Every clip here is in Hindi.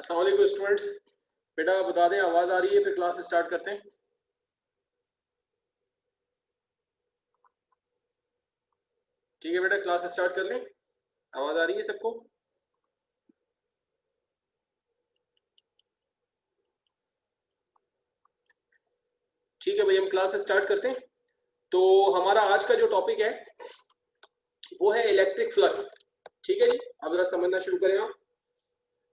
अस्सलाम वालेकुम स्टूडेंट्स। बेटा बता दें आवाज़ आ रही है, फिर क्लास स्टार्ट करते हैं। ठीक है बेटा, क्लास स्टार्ट कर लें। आवाज़ आ रही है सबको? ठीक है भाई, हम क्लास स्टार्ट करते हैं। तो हमारा आज का जो टॉपिक है वो है इलेक्ट्रिक फ्लक्स। ठीक है जी, अब जरा समझना शुरू करें आप।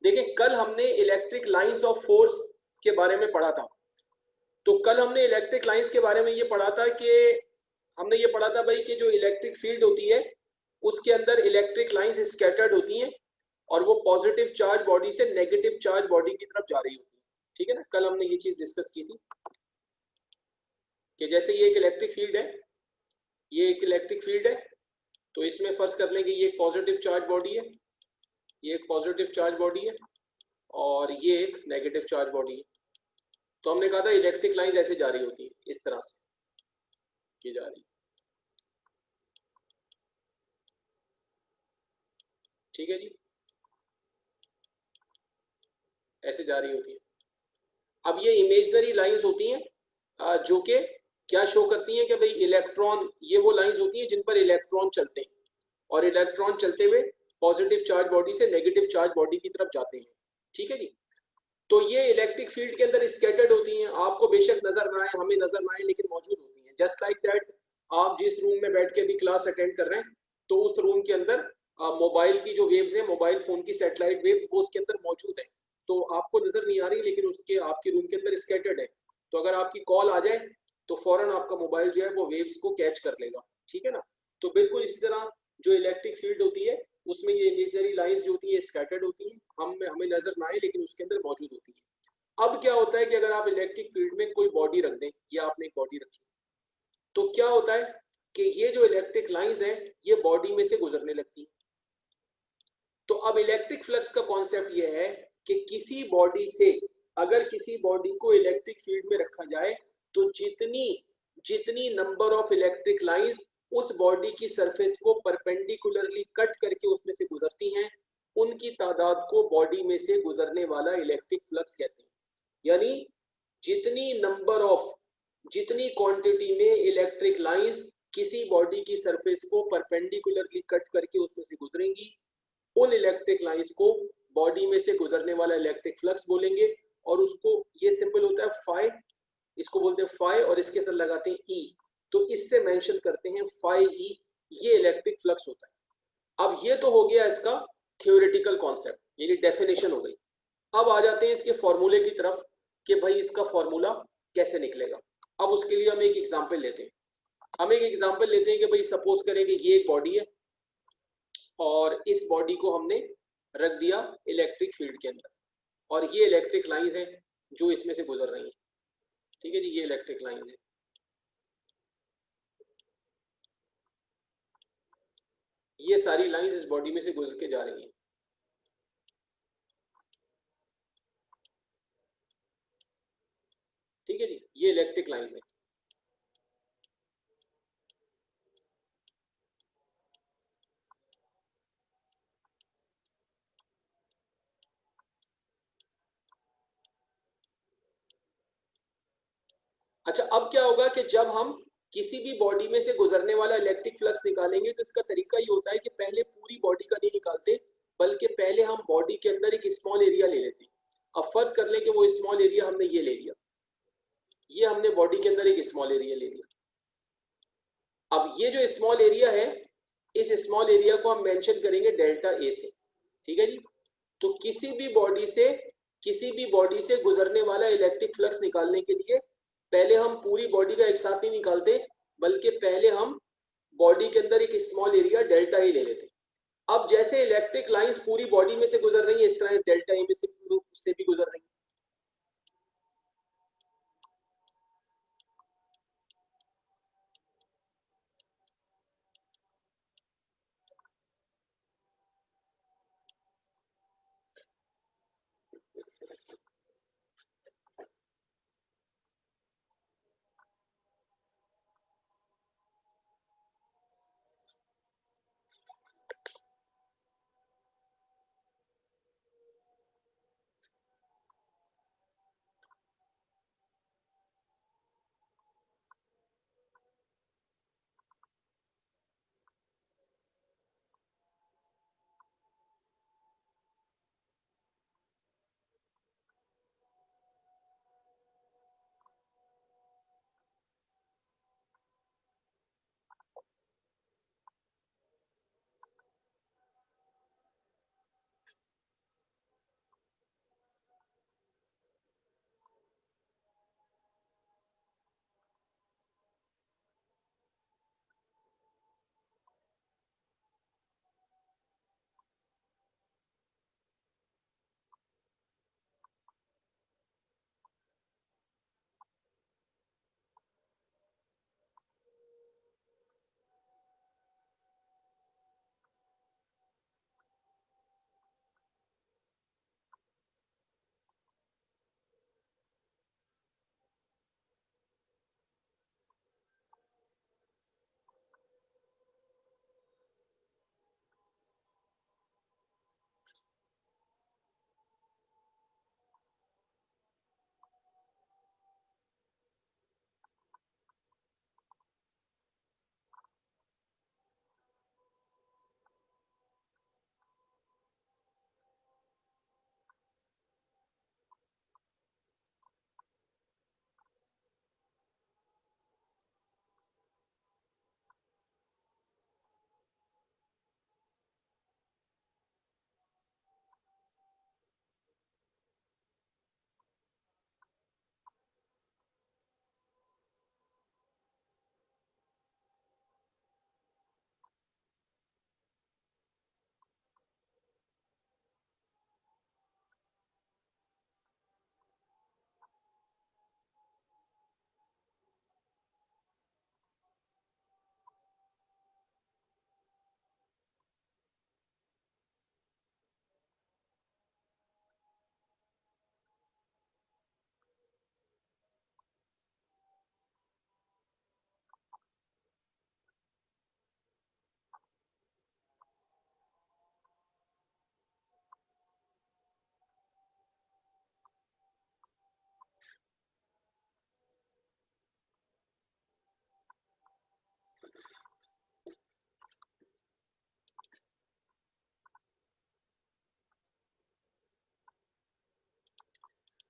देखिए, कल हमने इलेक्ट्रिक लाइंस ऑफ फोर्स के बारे में पढ़ा था। तो कल हमने इलेक्ट्रिक लाइंस के बारे में ये पढ़ा था कि हमने ये पढ़ा था भाई कि जो इलेक्ट्रिक फील्ड होती है उसके अंदर इलेक्ट्रिक लाइंस स्कैटर्ड होती हैं और वो पॉजिटिव चार्ज बॉडी से नेगेटिव चार्ज बॉडी की तरफ जा रही होती है। ठीक है ना, कल हमने ये चीज डिस्कस की थी कि जैसे ये एक इलेक्ट्रिक फील्ड है, ये एक इलेक्ट्रिक फील्ड है, तो इसमें फर्ज कर लें कि ये एक पॉजिटिव चार्ज बॉडी है, ये एक पॉजिटिव चार्ज बॉडी है और ये एक नेगेटिव चार्ज बॉडी है। तो हमने कहा था इलेक्ट्रिक लाइंस ऐसे जा रही होती है, इस तरह से ये जा रही है। ठीक है जी, ऐसे जा रही होती है। अब ये इमेजनरी लाइंस होती हैं जो कि क्या शो करती हैं कि भाई इलेक्ट्रॉन, ये वो लाइंस होती हैं जिन पर इलेक्ट्रॉन चलते हैं और इलेक्ट्रॉन चलते हुए पॉजिटिव चार्ज बॉडी से नेगेटिव चार्ज बॉडी की तरफ जाते हैं। ठीक है जी, तो ये इलेक्ट्रिक फील्ड के अंदर स्कैटर्ड होती हैं, आपको बेशक नजर ना आए, हमें नजर ना आए, लेकिन मौजूद होती हैं। जस्ट लाइक दैट, आप जिस रूम में बैठ के भी क्लास अटेंड कर रहे हैं तो उस रूम के अंदर मोबाइल की जो वेव्स है, मोबाइल फोन की सैटेलाइट वेव्स, वो उसके अंदर मौजूद है। तो आपको नजर नहीं आ रही, लेकिन उसके आपके रूम के अंदर स्कैटर्ड है। तो अगर आपकी कॉल आ जाए तो फौरन आपका मोबाइल जो है वो वेव्स को कैच कर लेगा। ठीक है ना, तो बिल्कुल इसी तरह जो इलेक्ट्रिक फील्ड होती है उसमें ये इमेजनरी लाइंस जो होती है स्कैटर्ड होती हैं, हमें नजर ना आए लेकिन उसके अंदर मौजूद होती है। अब क्या होता है कि अगर आप इलेक्ट्रिक फील्ड में कोई बॉडी रख दें, या आपने एक बॉडी रखी, तो क्या होता है कि ये जो इलेक्ट्रिक लाइंस हैं ये बॉडी में से गुजरने लगती हैं। तो अब इलेक्ट्रिक फ्लक्स का कॉन्सेप्ट ये है कि किसी बॉडी से, अगर किसी बॉडी को इलेक्ट्रिक फील्ड में रखा जाए तो जितनी जितनी नंबर ऑफ इलेक्ट्रिक लाइंस उस बॉडी की सरफेस को परपेंडिकुलरली कट करके उसमें से गुजरती हैं, उनकी तादाद को बॉडी में से गुजरने वाला इलेक्ट्रिक फ्लक्स कहते हैं। यानी जितनी नंबर ऑफ, जितनी क्वांटिटी में इलेक्ट्रिक लाइंस किसी बॉडी की सरफेस को परपेंडिकुलरली कट करके उसमें से गुजरेंगी, उन इलेक्ट्रिक लाइंस को बॉडी में से गुजरने वाला इलेक्ट्रिक फ्लक्स बोलेंगे। और उसको, ये सिंबल होता है फाई, इसको बोलते हैं फाई, और इसके साथ लगाते हैं ई, तो इससे मेंशन करते हैं फाई ई, ये इलेक्ट्रिक फ्लक्स होता है। अब ये तो हो गया इसका थ्योरेटिकल कॉन्सेप्ट, यानी डेफिनेशन हो गई। अब आ जाते हैं इसके फॉर्मूले की तरफ कि भाई इसका फॉर्मूला कैसे निकलेगा। अब उसके लिए हम एक एग्जांपल लेते हैं। हम एक एग्जांपल लेते हैं कि भाई सपोज करें कि ये एक बॉडी है और इस बॉडी को हमने रख दिया इलेक्ट्रिक फील्ड के अंदर, और ये इलेक्ट्रिक लाइंस हैं जो इसमें से गुजर रही हैं। ठीक है जी, ये इलेक्ट्रिक लाइंस हैं, ये सारी लाइंस इस बॉडी में से गुजर के जा रही हैं। ठीक है जी, ये इलेक्ट्रिक लाइंस है। अच्छा, अब क्या होगा कि जब हम किसी भी बॉडी में से गुजरने वाला इलेक्ट्रिक फ्लक्स निकालेंगे तो इसका तरीका ये होता है कि पहले पूरी बॉडी का नहीं निकालते, बल्कि पहले हम बॉडी के अंदर एक स्मॉल एरिया ले लेते हैं। अब फर्ज कर लें कि वो स्मॉल एरिया हमने ये ले लिया, ये हमने बॉडी के अंदर एक स्मॉल एरिया ले लिया। अब ये जो स्मॉल एरिया है, इस स्मॉल एरिया को हम मेंशन करेंगे डेल्टा ए से। ठीक है जी, तो किसी भी बॉडी से गुजरने वाला इलेक्ट्रिक फ्लक्स निकालने के लिए पहले हम पूरी बॉडी का एक साथ नहीं निकालते, बल्कि पहले हम बॉडी के अंदर एक स्मॉल एरिया डेल्टा ए ले लेते हैं। अब जैसे इलेक्ट्रिक लाइंस पूरी बॉडी में से गुजर रही है, इस तरह डेल्टा ए में से भी गुजर रही है।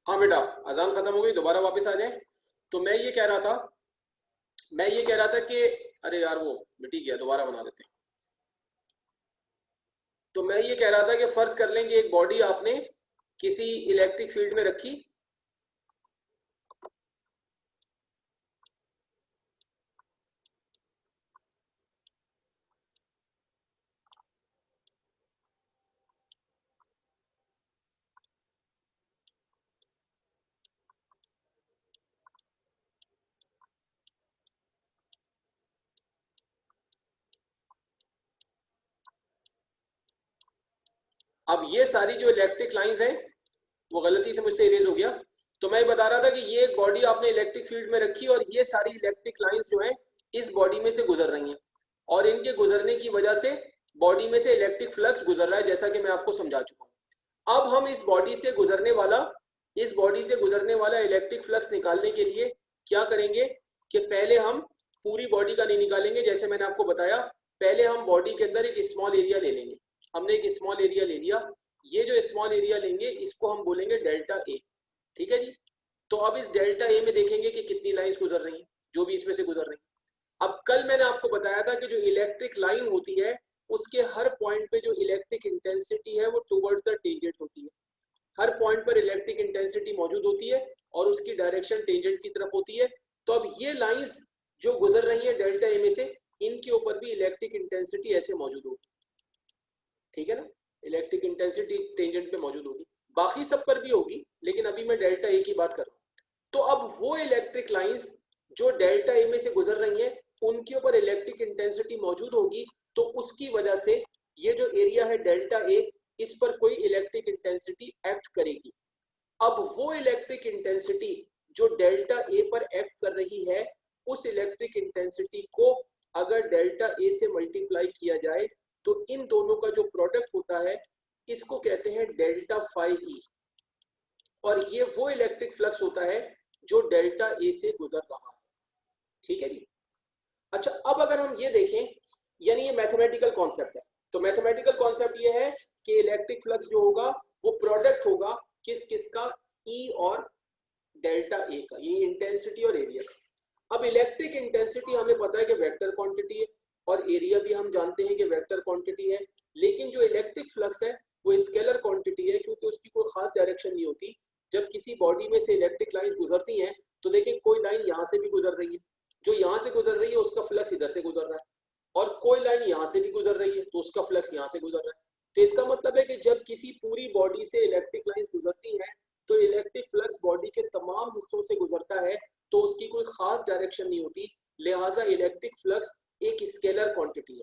हाँ बेटा, अजान खत्म हो गई, दोबारा वापस आ जाए। तो मैं ये कह रहा था कि अरे यार वो मिट ही गया, दोबारा बना देते हैं। तो मैं ये कह रहा था कि फर्ज कर लेंगे एक बॉडी आपने किसी इलेक्ट्रिक फील्ड में रखी, अब ये सारी जो इलेक्ट्रिक लाइंस हैं वो गलती से मुझसे इरेज हो गया। तो मैं बता रहा था कि ये एक बॉडी आपने इलेक्ट्रिक फील्ड में रखी और ये सारी इलेक्ट्रिक लाइंस जो हैं इस बॉडी में से गुजर रही हैं और इनके गुजरने की वजह से बॉडी में से इलेक्ट्रिक फ्लक्स गुजर रहा है, जैसा कि मैं आपको समझा चुका हूं। अब हम इस बॉडी से गुजरने वाला इलेक्ट्रिक फ्लक्स निकालने के लिए क्या करेंगे कि पहले हम पूरी बॉडी का नहीं निकालेंगे, जैसे मैंने आपको बताया, पहले हम बॉडी के अंदर एक स्मॉल एरिया ले लेंगे। हमने एक स्मॉल एरिया ले लिया, ये जो स्मॉल एरिया लेंगे इसको हम बोलेंगे डेल्टा ए। ठीक है जी। तो अब इस डेल्टा ए में देखेंगे कि कितनी लाइंस गुजर रही हैं, जो भी इसमें से गुजर रही हैं। अब कल मैंने आपको बताया था कि जो इलेक्ट्रिक लाइन होती है उसके हर पॉइंट पे जो इलेक्ट्रिक इंटेंसिटी है वो टुवर्ड्स द टेंजेंट होती है। हर पॉइंट पर इलेक्ट्रिक इंटेंसिटी मौजूद होती है और उसकी डायरेक्शन टेंजेंट की तरफ होती है। तो अब ये लाइंस जो गुजर रही है डेल्टा ए में से, इनके ऊपर भी इलेक्ट्रिक इंटेंसिटी ऐसे मौजूद होगी। ठीक है ना, इलेक्ट्रिक इंटेंसिटी टेंजेंट पे मौजूद होगी, बाकी सब पर भी होगी, लेकिन अभी मैं डेल्टा ए की बात कर रहा हूं। तो अब वो इलेक्ट्रिक लाइंस जो डेल्टा ए में से गुजर रही हैं उनके ऊपर इलेक्ट्रिक इंटेंसिटी मौजूद होगी, तो उसकी वजह से ये जो एरिया है डेल्टा ए, इस पर कोई इलेक्ट्रिक इंटेंसिटी एक्ट करेगी। अब वो इलेक्ट्रिक इंटेंसिटी जो डेल्टा ए पर एक्ट कर रही है, उस इलेक्ट्रिक इंटेंसिटी को अगर डेल्टा ए से मल्टीप्लाई किया जाए तो इन दोनों का जो प्रोडक्ट होता है इसको कहते हैं डेल्टा फाई ई, और ये वो इलेक्ट्रिक फ्लक्स होता है जो डेल्टा ए से गुजर रहा है। ठीक है जी। अच्छा, अब अगर हम ये देखें, यानी ये मैथमेटिकल कॉन्सेप्ट है, तो मैथमेटिकल कॉन्सेप्ट ये है कि इलेक्ट्रिक फ्लक्स जो होगा वो प्रोडक्ट होगा किस किस का, ई और डेल्टा ए का, ये इंटेंसिटी और एरिया का। अब इलेक्ट्रिक इंटेंसिटी हमें पता है कि वेक्टर क्वांटिटी है और एरिया भी हम जानते हैं कि वेक्टर क्वांटिटी है, लेकिन जो इलेक्ट्रिक फ्लक्स है वो स्केलर क्वांटिटी है, क्योंकि उसकी कोई खास डायरेक्शन नहीं होती। जब किसी बॉडी में से इलेक्ट्रिक लाइंस गुजरती हैं तो देखिए कोई लाइन यहाँ से भी गुजर रही है, जो यहाँ से गुजर रही है उसका फ्लक्स इधर से गुजर रहा है, और कोई लाइन यहाँ से भी गुजर रही है तो उसका फ्लक्स यहाँ से गुजर रहा है। तो इसका मतलब है कि जब किसी पूरी बॉडी से इलेक्ट्रिक लाइन गुजरती है तो इलेक्ट्रिक फ्लक्स बॉडी के तमाम हिस्सों से गुजरता है, तो उसकी कोई खास डायरेक्शन नहीं होती, लिहाजा इलेक्ट्रिक फ्लक्स एक स्केलर क्वांटिटी है।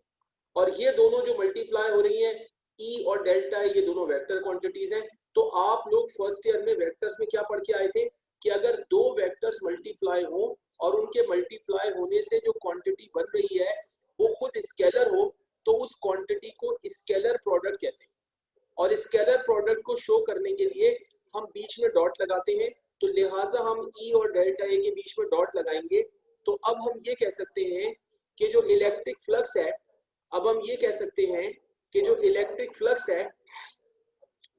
और ये दोनों जो मल्टीप्लाई हो रही हैं, ई और डेल्टा, ये दोनों वेक्टर क्वांटिटीज हैं। तो आप लोग फर्स्ट ईयर में वेक्टर्स में क्या पढ़ के आए थे कि अगर दो वेक्टर्स मल्टीप्लाई हो और उनके मल्टीप्लाई होने से जो क्वांटिटी बन रही है वो खुद स्केलर हो, तो उस क्वांटिटी को स्केलर प्रोडक्ट कहते हैं। और स्केलर प्रोडक्ट को शो करने के लिए हम बीच में डॉट लगाते हैं, तो लिहाजा हम ई और डेल्टा ए के बीच में डॉट लगाएंगे। तो अब हम ये कह सकते हैं कि जो इलेक्ट्रिक फ्लक्स है, अब हम ये कह सकते हैं कि जो इलेक्ट्रिक फ्लक्स है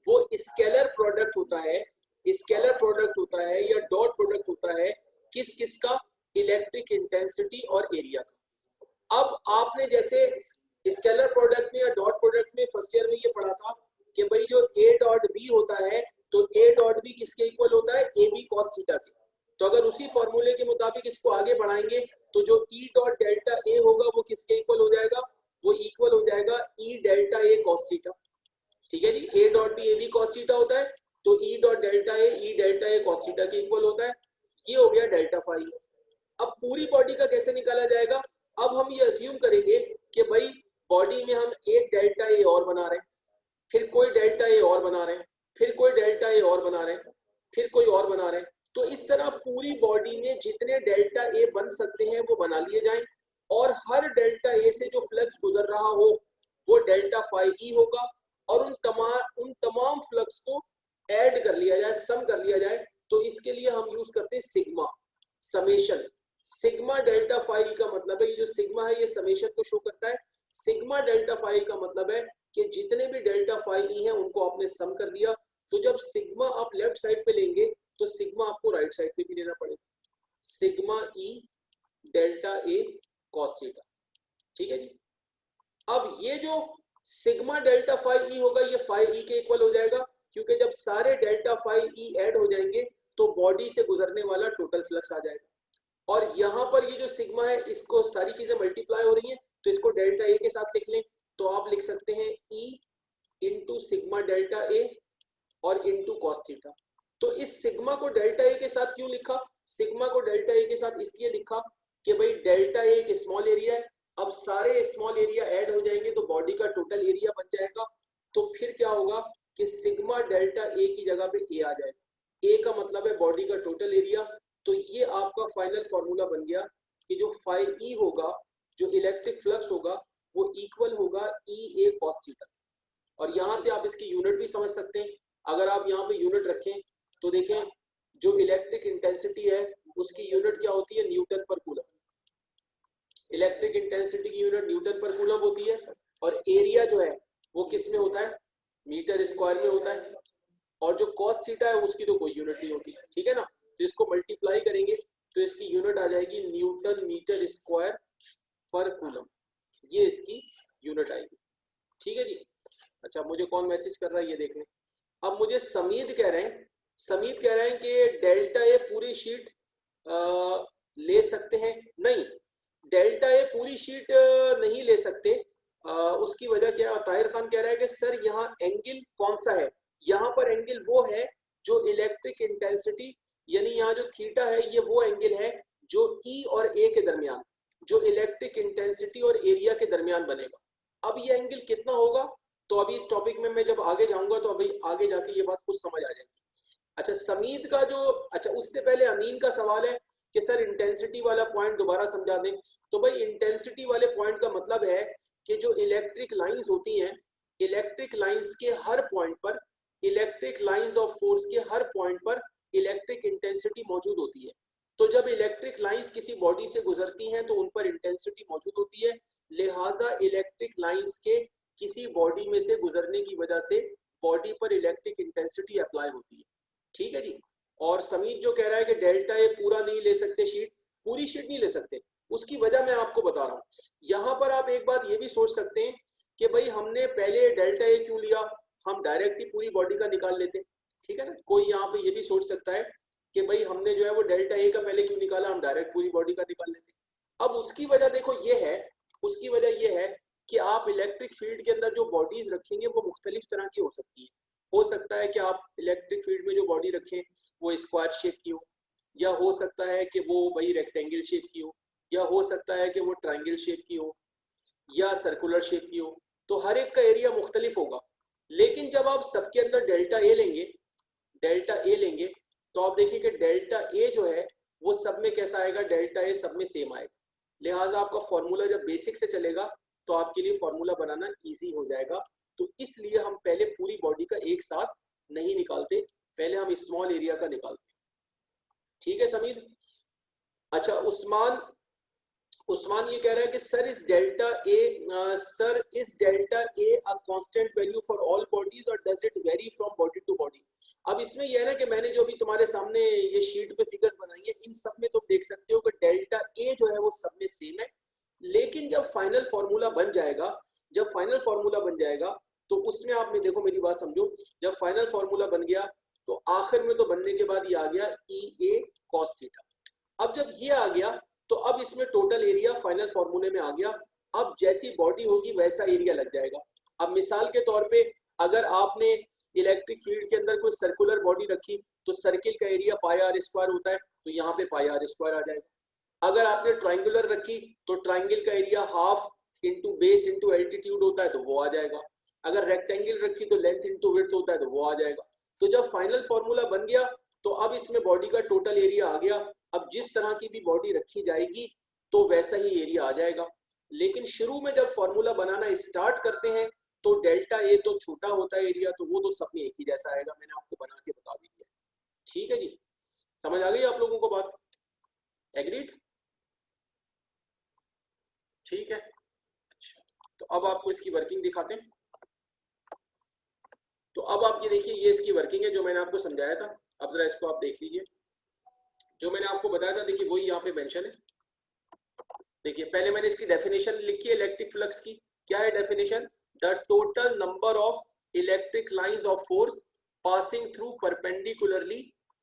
वो स्केलर प्रोडक्ट होता है, स्केलर प्रोडक्ट होता है या डॉट प्रोडक्ट होता है किस किस का, इलेक्ट्रिक इंटेंसिटी और एरिया का। अब आपने जैसे स्केलर प्रोडक्ट में या डॉट प्रोडक्ट में फर्स्ट ईयर में ये पढ़ा था कि भाई जो ए डॉट बी होता है, तो ए डॉट बी किसके इक्वल होता है, ए बी कॉस थीटा के। तो अगर उसी फॉर्मूले के मुताबिक इसको आगे बढ़ाएंगे तो जो ई डॉट डेल्टा ए होगा वो किसके इक्वल हो जाएगा, वो इक्वल हो जाएगा E delta A cos theta. ठीक है जी, A dot B A B cos theta होता है, तो E dot delta A delta A cos theta के इक्वल होता है। ये हो गया डेल्टा फाई। अब पूरी बॉडी का कैसे निकाला जाएगा, अब हम ये अज्यूम करेंगे कि भाई बॉडी में हम एक डेल्टा ए और बना रहे हैं, फिर कोई डेल्टा ए और बना रहे हैं, फिर कोई डेल्टा ए और बना रहे हैं, फिर कोई और बना रहे हैं। तो इस तरह पूरी बॉडी में जितने डेल्टा ए बन सकते हैं वो बना लिए जाएं, और हर डेल्टा ए से जो फ्लक्स गुजर रहा हो वो डेल्टा फाई ई होगा, और उन तमाम फ्लक्स को ऐड कर लिया जाए, सम कर लिया जाए। तो इसके लिए हम यूज करते हैं sigma, summation. Sigma delta phi का मतलब है, ये जो सिग्मा है ये समेशन को शो करता है। सिग्मा डेल्टा फाई का मतलब है कि जितने भी डेल्टा फाई ई हैं उनको आपने सम कर दिया। तो जब सिग्मा आप लेफ्ट साइड पे लेंगे तो सिग्मा आपको राइट साइड पे भी लेना पड़ेगा, sigma E delta A cos theta. ठीक है जी। अब ये जो सिग्मा डेल्टा फाई ई होगा ये फाई ई के इक्वल हो जाएगा, क्योंकि जब सारे डेल्टा फाई ई ऐड हो जाएंगे तो बॉडी से गुजरने वाला टोटल फ्लक्स आ जाएगा। और यहां पर ये जो सिग्मा है इसको सारी चीजें मल्टीप्लाई हो रही हैं, तो इसको डेल्टा ए के साथ लिख लें, तो आप लिख सकते हैं E into sigma delta A और इंटू कॉस थीटा। तो इस सिग्मा को डेल्टा ए के साथ क्यों लिखा, सिग्मा को डेल्टा ए के साथ इसलिए लिखा कि भाई डेल्टा ए एक स्मॉल एरिया है, अब सारे स्मॉल एरिया ऐड हो जाएंगे तो बॉडी का टोटल एरिया बन जाएगा। तो फिर क्या होगा कि सिग्मा डेल्टा ए की जगह पे ए आ जाएगा, ए का मतलब है बॉडी का टोटल एरिया। तो ये आपका फाइनल फॉर्मूला बन गया कि जो फाई ई होगा, जो इलेक्ट्रिक फ्लक्स होगा, वो इक्वल होगा ई ए कॉस थीटा। और यहाँ से आप इसकी यूनिट भी समझ सकते हैं, अगर आप यहाँ पे यूनिट रखें तो देखें जो इलेक्ट्रिक इंटेंसिटी है उसकी यूनिट क्या होती है, न्यूटन पर कूलम। इलेक्ट्रिक इंटेंसिटी की यूनिट न्यूटन पर कूलम होती है, और एरिया जो है वो किस में होता है, मीटर स्क्वायर में होता है, और जो कॉस थीटा है उसकी तो कोई यूनिट नहीं होती। ठीक है ना, तो इसको मल्टीप्लाई करेंगे तो इसकी यूनिट आ जाएगी न्यूटन मीटर स्क्वायर पर कूलम, ये इसकी यूनिट आएगी। ठीक है जी। अच्छा, मुझे कौन मैसेज कर रहा है ये देख लें। अब मुझे समीद कह रहे हैं, समीद कह रहे हैं कि डेल्टा ए पूरी शीट ले सकते हैं। नहीं, डेल्टा ए पूरी शीट नहीं ले सकते। उसकी वजह क्या है, ताहिर खान कह रहा है कि सर यहाँ एंगल कौन सा है, यहाँ पर एंगल वो है जो इलेक्ट्रिक इंटेंसिटी, यानी यहाँ जो थीटा है ये वो एंगल है जो ई और ए के दरमियान, जो इलेक्ट्रिक इंटेंसिटी और एरिया के दरमियान बनेगा। अब ये एंगल कितना होगा, तो अभी इस टॉपिक में मैं जब आगे जाऊंगा तो अभी आगे जाके ये बात कुछ समझ आ जाएगी। अच्छा, समीद का जो, अच्छा उससे पहले अमीन का सवाल है कि सर इंटेंसिटी वाला पॉइंट दोबारा समझा दें। तो भाई इंटेंसिटी वाले पॉइंट का मतलब है कि जो इलेक्ट्रिक लाइंस होती हैं, इलेक्ट्रिक लाइंस के हर पॉइंट पर, इलेक्ट्रिक लाइंस ऑफ फोर्स के हर पॉइंट पर इलेक्ट्रिक इंटेंसिटी मौजूद होती है। तो जब इलेक्ट्रिक लाइंस किसी बॉडी से गुजरती हैं तो उन पर इंटेंसिटी मौजूद होती है, लिहाजा इलेक्ट्रिक लाइंस के किसी बॉडी में से गुजरने की वजह से बॉडी पर इलेक्ट्रिक इंटेंसिटी अप्लाई होती है। ठीक है जी। और समीर जो कह रहा है कि डेल्टा ए पूरा नहीं ले सकते शीट, पूरी शीट नहीं ले सकते, उसकी वजह मैं आपको बता रहा हूँ। यहाँ पर आप एक बात ये भी सोच सकते हैं कि भाई हमने पहले डेल्टा ए क्यों लिया, हम डायरेक्ट ही पूरी बॉडी का निकाल लेते। ठीक है ना, कोई यहाँ पे ये भी सोच सकता है कि भाई हमने जो है वो डेल्टा ए का पहले क्यों निकाला, हम डायरेक्ट पूरी बॉडी का निकाल लेते। अब उसकी वजह देखो ये है, उसकी वजह ये है कि आप इलेक्ट्रिक फील्ड के अंदर जो बॉडीज रखेंगे वो मुख्तलिफ तरह की हो सकती है। हो सकता है कि आप इलेक्ट्रिक फील्ड में जो बॉडी रखें वो स्क्वायर शेप की हो, या हो सकता है कि वो वही रेक्टेंगल शेप की हो, या हो सकता है कि वो ट्रायंगल शेप की हो, या सर्कुलर शेप की हो। तो हर एक का एरिया मुख्तलिफ होगा। लेकिन जब आप सबके अंदर डेल्टा ए लेंगे, डेल्टा ए लेंगे, तो आप देखिए कि डेल्टा ए जो है वो सब में कैसा आएगा, डेल्टा ए सब में सेम आएगा। लिहाजा आपका फॉर्मूला जब बेसिक से चलेगा तो आपके लिए फॉर्मूला बनाना इजी हो जाएगा। तो इसलिए हम पहले पूरी बॉडी का एक साथ नहीं निकालते, पहले हम स्मॉल एरिया का निकालते। ठीक है समीर। अच्छा, उस्मान ये कह रहा है कि sir is delta A a constant value for all bodies और does it vary from body to body. अब इसमें यह है ना कि मैंने जो अभी तुम्हारे सामने ये शीट पे फिगर्स बनाई है, इन सब में तुम देख सकते हो कि डेल्टा ए जो है वो सब में सेम है। लेकिन जब फाइनल फॉर्मूला बन जाएगा, जब फाइनल फॉर्मूला बन जाएगा तो उसमें आपने देखो, मेरी बात समझो, जब फाइनल फॉर्मूला बन गया तो आखिर में तो बनने के बाद ये आ गया ई ए कॉस थीटा। अब जब ये आ गया तो अब इसमें टोटल एरिया फाइनल फॉर्मूले में आ गया। अब जैसी बॉडी होगी वैसा एरिया लग जाएगा। अब मिसाल के तौर पे अगर आपने इलेक्ट्रिक फील्ड के अंदर कोई सर्कुलर बॉडी रखी तो सर्किल का एरिया पाई आर स्क्वायर होता है, तो यहाँ पे पाई आर स्क्वायर आ जाएगा। अगर आपने ट्राइंगुलर रखी तो ट्राइंगल का area half into base into altitude होता है, तो वो आ जाएगा। अगर रेक्टेंगल रखी तो लेंथ इंटू विड्थ होता है, तो वो आ जाएगा। तो जब फाइनल फॉर्मूला बन गया तो अब इसमें बॉडी का टोटल एरिया आ गया। अब जिस तरह की भी बॉडी रखी जाएगी तो वैसा ही एरिया आ जाएगा। लेकिन शुरू में जब फॉर्मूला बनाना स्टार्ट करते हैं तो डेल्टा ए तो छोटा होता है एरिया, तो वो तो सब में एक ही जैसा आएगा। मैंने आपको बना के बता दी है। ठीक है जी, समझ आ गई आप लोगों को बात? एग्रीड? ठीक है। अच्छा, तो अब आपको इसकी वर्किंग दिखाते हैं। तो अब आप ये देखिए, ये इसकी वर्किंग है जो मैंने आपको समझाया था। अब जरा इसको आप देख लीजिए, जो मैंने आपको बताया था देखिए वही यहाँ पे मेंशन है। देखिए पहले मैंने इसकी डेफिनेशन लिखी है इलेक्ट्रिक फ्लक्स की। क्या है definition? The total number of electric lines of force passing through perpendicularly,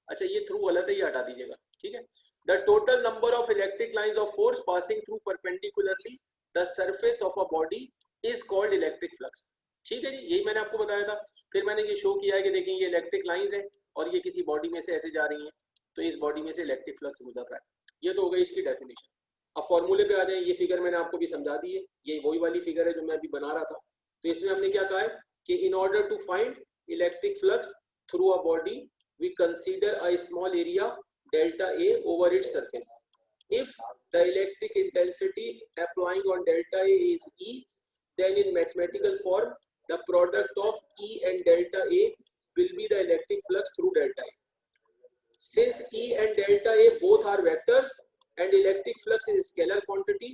अच्छा ये थ्रू गलत है, ये हटा दीजिएगा, ठीक है। The total number of electric lines of force passing through perpendicularly the surface of a body is called electric flux. ठीक है जी, यही मैंने आपको बताया था। फिर मैंने ये शो किया है कि देखिए ये इलेक्ट्रिक लाइंस है और ये किसी बॉडी में से ऐसे जा रही हैं, तो इस बॉडी में से इलेक्ट्रिक फ्लक्स गुजर रहा है। ये तो हो गई इसकी डेफिनेशन। अब फॉर्मूले पे आ जाए, ये फिगर मैंने आपको भी समझा दी है, ये वही वाली फिगर है जो मैं अभी बना रहा था। तो इसमें हमने क्या कहा है कि in order to find electric flux through a body we consider a small area delta A over its surface. If the electric intensity applying on delta A is E, then in mathematical form the product of E and delta A will be the electric flux through delta A. Since E and delta A both are vectors and electric flux is scalar quantity,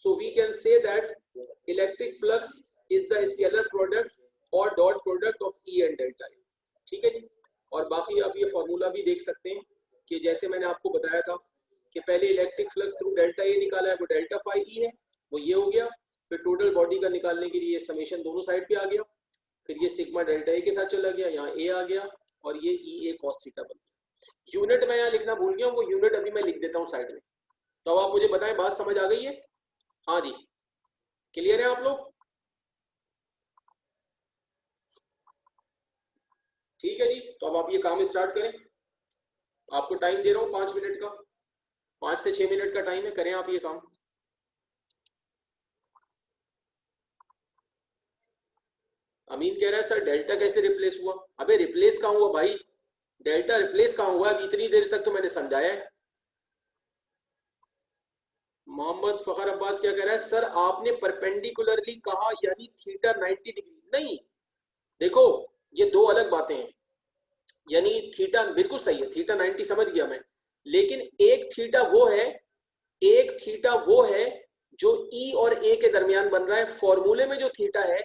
so we can say that electric flux is the scalar product or dot product of E and delta A. ठीक है जी। और बाकी आप ये फॉर्मूला भी देख सकते हैं कि जैसे मैंने आपको बताया था कि पहले electric flux through delta A निकाला है, वो डेल्टा फाई ई है, वो ये हो गया। फिर टोटल बॉडी का निकालने के लिए समेशन दोनों साइड पे आ गया, फिर ये सिग्मा डेल्टा ए के साथ चला गया, यहाँ ए आ गया और ये ई ए कॉस थीटा बन गया। यूनिट मैं यहाँ लिखना भूल गया हूँ, वो यूनिट अभी मैं लिख देता हूँ साइड में। तो अब आप मुझे बताएं बात समझ आ गई है? हाँ जी, क्लियर है आप लोग? ठीक है जी, तो अब आप ये काम स्टार्ट करें। आपको टाइम दे रहा हूँ 5 मिनट का, 5 से 6 मिनट का टाइम है, करें आप ये काम। अमीन कह रहा है सर डेल्टा कैसे रिप्लेस हुआ? अबे रिप्लेस कहाँ हुआ भाई, डेल्टा रिप्लेस कहाँ हुआ? अभी इतनी देर तक तो मैंने समझाया है। मोहम्मद फखर अब्बास क्या कह रहा है? सर आपने परपेंडिकुलरली कहा यानी थीटा 90 डिग्री नहीं। देखो ये दो अलग बातें हैं, यानी थीटा बिल्कुल सही है, थीटा 90 समझ गया मैं, लेकिन एक थीटा वो है, एक थीटा वो है जो ई और ए के दरमियान बन रहा है। फॉर्मूले में जो थीटा है,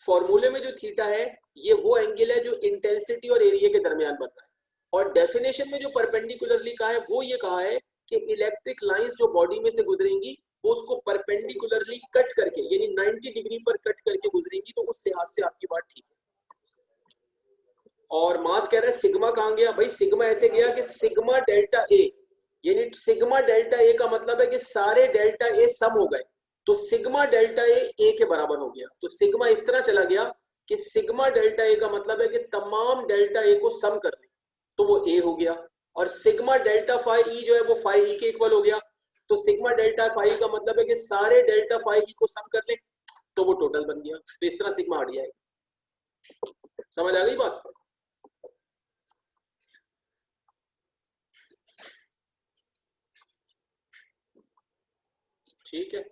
फॉर्मूले में जो थीटा है ये वो एंगल है जो इंटेंसिटी और एरिया के दरमियान बन रहा है। और डेफिनेशन में जो परपेंडिकुलरली कहा है वो ये कहा है कि इलेक्ट्रिक लाइंस जो बॉडी में से गुजरेंगी वो उसको परपेंडिकुलरली कट करके यानी 90 डिग्री पर कट करके गुजरेंगी, तो उस लिहाज से आपकी बात ठीक है। और मास कह रहा है सिग्मा कहां गया? भाई सिग्मा ऐसे गया कि सिग्मा डेल्टा ए, यानी सिग्मा डेल्टा ए का मतलब है कि सारे डेल्टा ए सम हो गए, तो सिग्मा डेल्टा ए के बराबर हो गया। तो सिग्मा इस तरह चला गया कि सिग्मा डेल्टा ए का मतलब है कि तमाम डेल्टा ए को सम कर ले, तो वो ए हो गया। और सिग्मा डेल्टा फाई ई जो है वो फाई ई के इक्वल हो गया, तो सिग्मा डेल्टा फाई का मतलब है कि सारे डेल्टा फाई ई को सम कर ले, तो वो टोटल बन गया। तो इस तरह सिग्मा हट जाएगा। समझ आ गई बात? ठीक है।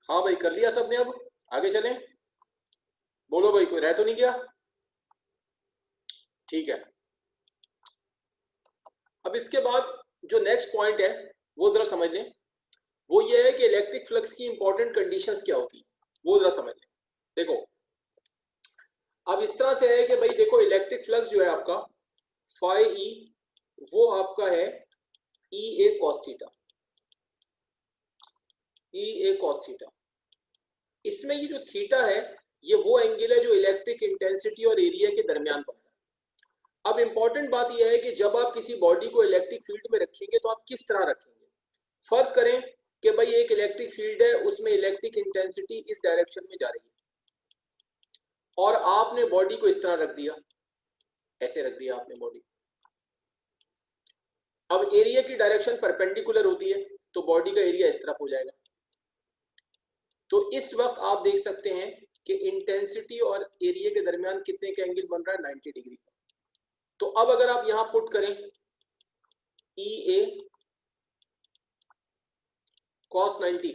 हाँ भाई कर लिया सबने, अब आगे चलें। बोलो भाई, कोई रह तो नहीं गया? ठीक है। अब इसके बाद जो नेक्स्ट पॉइंट है वो जरा समझ लें। वो ये है कि इलेक्ट्रिक फ्लक्स की इंपॉर्टेंट कंडीशंस क्या होती है, वो जरा समझ लें। देखो अब इस तरह से है कि भाई देखो इलेक्ट्रिक फ्लक्स जो है आपका फाई ई, वो आपका है ई ए कॉस थीटा, ई ए कॉस थीटा। इसमें ये जो थीटा है ये वो एंगल है जो इलेक्ट्रिक इंटेंसिटी और एरिया के दरमियान बनता है। अब इंपॉर्टेंट बात यह है कि जब आप किसी बॉडी को इलेक्ट्रिक फील्ड में रखेंगे तो आप किस तरह रखेंगे। फर्ज करें कि भाई एक इलेक्ट्रिक फील्ड है, उसमें इलेक्ट्रिक इंटेंसिटी इस डायरेक्शन में जा रही है और आपने बॉडी को इस तरह रख दिया, ऐसे रख दिया आपने बॉडी। अब एरिया की डायरेक्शन परपेंडिकुलर होती है तो बॉडी का एरिया इस तरफ हो जाएगा। तो इस वक्त आप देख सकते हैं कि इंटेंसिटी और एरिया के दरमियान कितने का एंगल बन रहा है, 90 डिग्री का। तो अब अगर आप यहां पुट करें ई ए cos 90,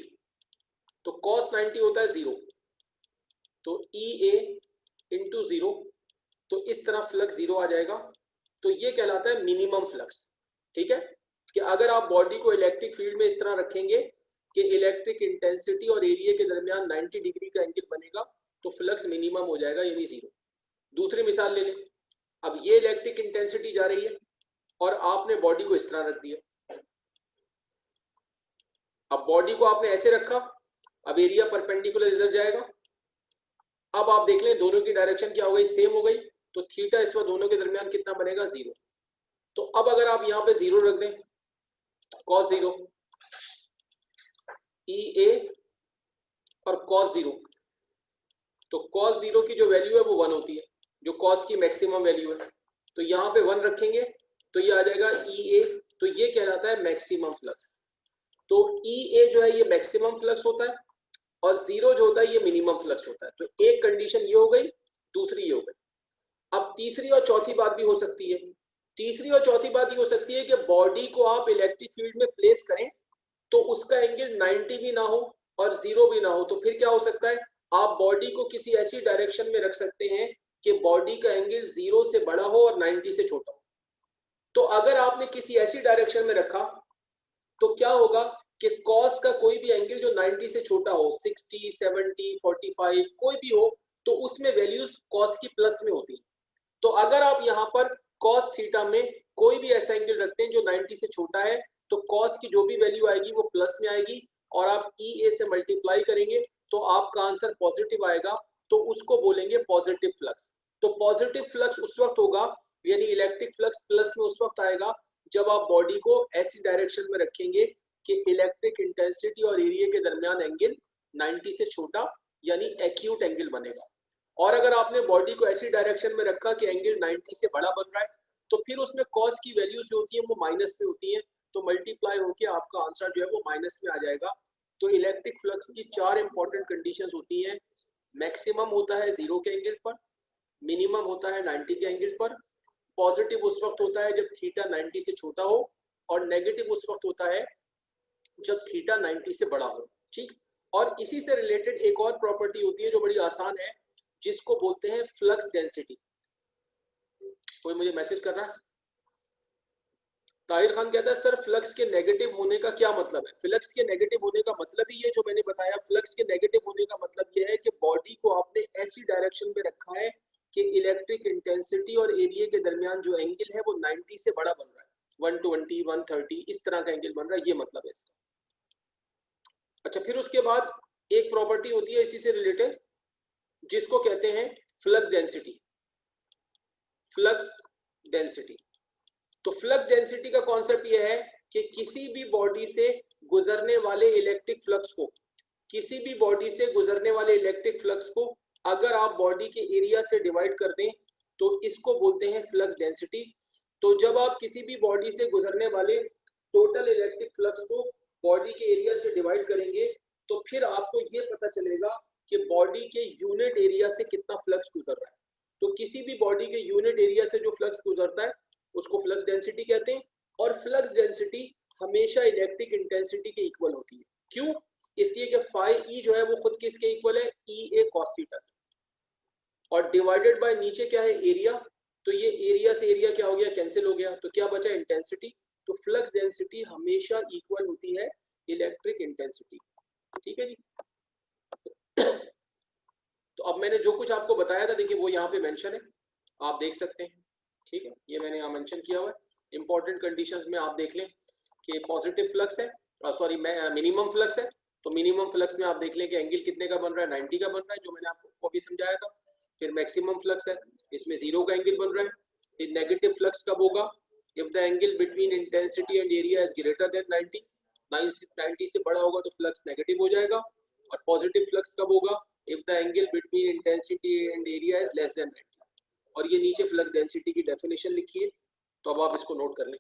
तो cos 90 होता है 0, तो ई ए इंटू 0, तो इस तरह फ्लक्स 0 आ जाएगा। तो ये कहलाता है मिनिमम फ्लक्स। ठीक है, कि अगर आप बॉडी को इलेक्ट्रिक फील्ड में इस तरह रखेंगे कि इलेक्ट्रिक इंटेंसिटी और एरिया के दरमियान 90 डिग्री का एंगल बनेगा तो फ्लक्स मिनिमम हो जाएगा, यानी 0। दूसरी मिसाल ले लें। अब ये इलेक्ट्रिक इंटेंसिटी जा रही है और आपने बॉडी को इस तरह रख दिया। अब बॉडी को आपने ऐसे रखा, अब एरिया परपेंडिकुलर इधर जाएगा। अब आप देख लें दोनों की डायरेक्शन क्या हो गई, सेम हो गई। तो थीटा इस वक्त दोनों के दरमियान कितना बनेगा, 0। तो अब अगर आप यहाँ पे 0 रख दें, cos 0 ई ए और cos 0, तो cos 0 की जो वैल्यू है वो 1 होती है, जो cos की मैक्सिमम वैल्यू है। तो यहाँ पे 1 रखेंगे तो ये आ जाएगा ई ए, तो ये कहलाता है मैक्सिमम फ्लक्स। तो ई ए जो है ये मैक्सिमम फ्लक्स होता है और 0 जो होता है ये मिनिमम फ्लक्स होता है। तो एक कंडीशन ये हो गई, दूसरी ये हो गई। अब तीसरी और चौथी बात भी हो सकती है। तीसरी और चौथी बात ये हो सकती है कि बॉडी को आप इलेक्ट्रिक फील्ड में प्लेस करें तो उसका एंगल 90 भी ना हो और 0 भी ना हो। तो फिर क्या हो सकता है, आप बॉडी को किसी ऐसी डायरेक्शन में रख सकते हैं कि बॉडी का एंगल 0 से बड़ा हो और 90 से छोटा हो। तो अगर आपने किसी ऐसी डायरेक्शन में रखा तो क्या होगा कि कॉस का कोई भी एंगल जो 90 से छोटा हो, 60, 70, 45 कोई भी हो, तो उसमें वैल्यूज कॉस की प्लस में होती है। तो अगर आप यहाँ पर कॉस थीटा में कोई भी ऐसा एंगल रखते हैं जो 90 से छोटा है तो कॉस की जो भी वैल्यू आएगी वो प्लस में आएगी और आप ई ए से मल्टीप्लाई करेंगे तो आपका आंसर पॉजिटिव आएगा, तो उसको बोलेंगे पॉजिटिव फ्लक्स। तो पॉजिटिव फ्लक्स उस वक्त होगा, यानी इलेक्ट्रिक फ्लक्स प्लस में उस वक्त आएगा जब आप बॉडी को ऐसी डायरेक्शन में रखेंगे कि इलेक्ट्रिक इंटेंसिटी और एरिया के दरमियान एंगल 90 से छोटा यानी एक्यूट एंगल बनेगा। और अगर आपने बॉडी को ऐसी डायरेक्शन में रखा कि एंगल 90 से बड़ा बन रहा है तो फिर उसमें कॉस की वैल्यूज जो होती है वो माइनस में होती है, तो मल्टीप्लाई होकर आपका आंसर जो है वो माइनस में आ जाएगा। तो इलेक्ट्रिक फ्लक्स की 4 इंपॉर्टेंट कंडीशंस होती हैं। मैक्सिमम होता है 0 के एंगल पर, मिनिमम होता है 90 के एंगल पर, पॉजिटिव उस वक्त होता है जब थीटा 90 से छोटा हो और नेगेटिव उस वक्त होता है जब थीटा 90 से बड़ा हो। ठीक, और इसी से रिलेटेड एक और प्रॉपर्टी होती है जो बड़ी आसान है, जिसको बोलते हैं फ्लक्स डेंसिटी। कोई मुझे मैसेज कर रहा है? ताहिर खान कहता है सर फ्लक्स के नेगेटिव होने का क्या मतलब है? फ्लक्स के नेगेटिव होने का मतलब ही ये जो मैंने बताया। फ्लक्स के नेगेटिव होने का मतलब ये है कि बॉडी को आपने ऐसी डायरेक्शन में रखा है कि इलेक्ट्रिक इंटेंसिटी और एरिया के दरमियान जो एंगल है वो 90 से बड़ा बन रहा है, 120, 130 इस तरह का एंगल बन रहा है, ये मतलब है इसका। अच्छा, फिर उसके बाद एक प्रॉपर्टी होती है इसी से रिलेटेड जिसको कहते हैं फ्लक्स डेंसिटी। फ्लक्स डेंसिटी, तो फ्लक्स डेंसिटी का कॉन्सेप्ट यह है कि किसी भी बॉडी से गुजरने वाले इलेक्ट्रिक फ्लक्स को, किसी भी बॉडी से गुजरने वाले इलेक्ट्रिक फ्लक्स को अगर आप बॉडी के एरिया से डिवाइड कर दें तो इसको बोलते हैं फ्लक्स डेंसिटी। तो जब आप किसी भी बॉडी से गुजरने वाले टोटल इलेक्ट्रिक फ्लक्स को बॉडी के एरिया से डिवाइड करेंगे तो फिर आपको ये पता चलेगा कि बॉडी के यूनिट एरिया से कितना फ्लक्स गुजर रहा है। तो किसी भी बॉडी के यूनिट एरिया से जो फ्लक्स गुजरता है उसको फ्लक्स डेंसिटी कहते हैं। और फ्लक्स डेंसिटी हमेशा इलेक्ट्रिक इंटेंसिटी के इक्वल होती है। क्यों? इसलिए कि फाई ई जो है वो खुद किसके इक्वल है, ई ए कॉस थीटा, और डिवाइडेड बाय नीचे क्या है, एरिया, तो ये एरिया से एरिया क्या हो गया, कैंसिल हो गया, तो क्या बचा, इंटेंसिटी। तो फ्लक्स डेंसिटी हमेशा इक्वल होती है इलेक्ट्रिक इंटेंसिटी, ठीक है जी। तो अब मैंने जो कुछ आपको बताया था देखिए वो यहाँ पे मेंशन है, आप देख सकते हैं, ठीक है, ये मैंने यहाँ मेंशन किया हुआ है। इंपॉर्टेंट कंडीशंस में आप देख लें कि पॉजिटिव फ्लक्स है, सॉरी मिनिमम फ्लक्स है, तो मिनिमम फ्लक्स में आप देख लें कि एंगल कितने का बन रहा है, 90 का बन रहा है, जो मैंने आपको अभी समझाया था। फिर मैक्सिमम फ्लक्स है, इसमें 0 का एंगल बन रहा है। फिर नेगेटिव फ्लक्स कब होगा, if the angle between intensity and area is greater than 90, 90 से बड़ा होगा तो फ्लक्स नेगेटिव हो जाएगा। और पॉजिटिव फ्लक्स कब होगा, if the angle between intensity and area is less than 90। और ये नीचे फ्लक्स डेंसिटी की डेफिनेशन लिखी है, तो अब आप इसको नोट कर लें।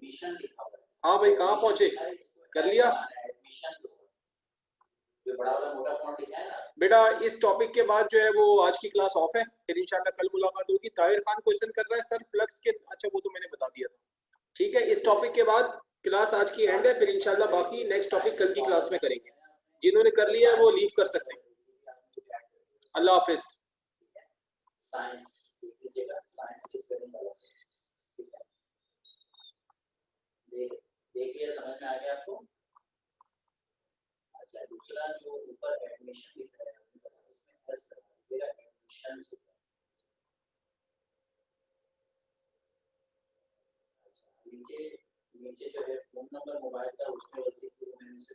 एडमिशन लिखा हुआ है। हाँ भाई कहाँ पहुंचे, कर लिया एडमिशन जो बड़ा वाला मोटा फॉन्ट लिखा है ना बेटा। इस टॉपिक के बाद जो है वो आज की क्लास ऑफ है, फिर इंशाल्लाह कल मुलाकात होगी। ताहिर खान क्वेश्चन कर रहा है सर फ्लक्स के, अच्छा वो तो मैंने बता दिया था। ठीक है, इस टॉपिक के बाद क्लास आज की एंड है, फिर इंशाल्लाह बाकी नेक्स्ट टॉपिक कल की क्लास में करेंगे। जिन्होंने कर लिया है वो लीव कर सकते हैं। अल्लाह हाफिज। साइंस लीजिएगा, साइंस की स्पेलिंग अलग है, ठीक है। देखिए समझ में आ गया आपको। अच्छा दूसरा जो ऊपर एडमिशन लिख रहा है उसमें एस मेरा एडमिशन से नीचे नीचे जो है फोन नंबर मोबाइल का उसमें मैंने से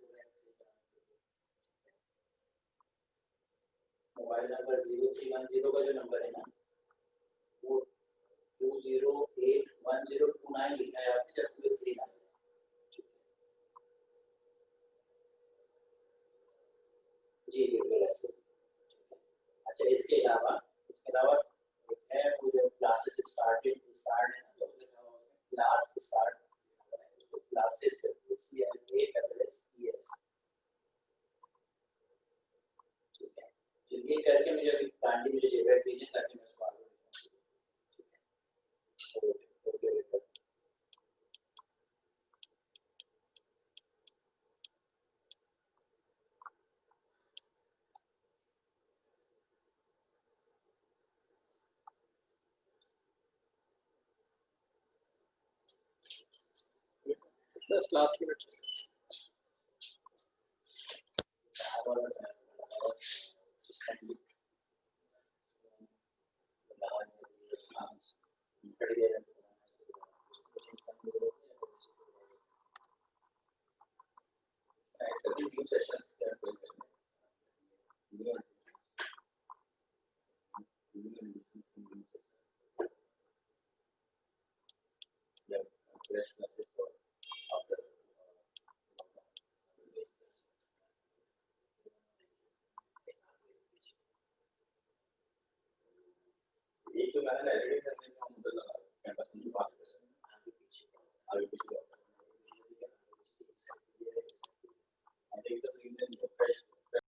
मोबाइल नंबर 0310 का जो नंबर है ना वो 2081029 लिखा है आपने जब 239 जी बिल्कुल ऐसे। अच्छा इसके अलावा है वो जो क्लासेस स्टार्ट है ना तो क्लास स्टार्ट क्लासेस CLASES ठीक है। तो ये करके मुझे अभी गांधी मुझे जेवर भेजें ताकि मैं उसको आगे बस लास्ट मिनट। सेशंस एक तो मैंने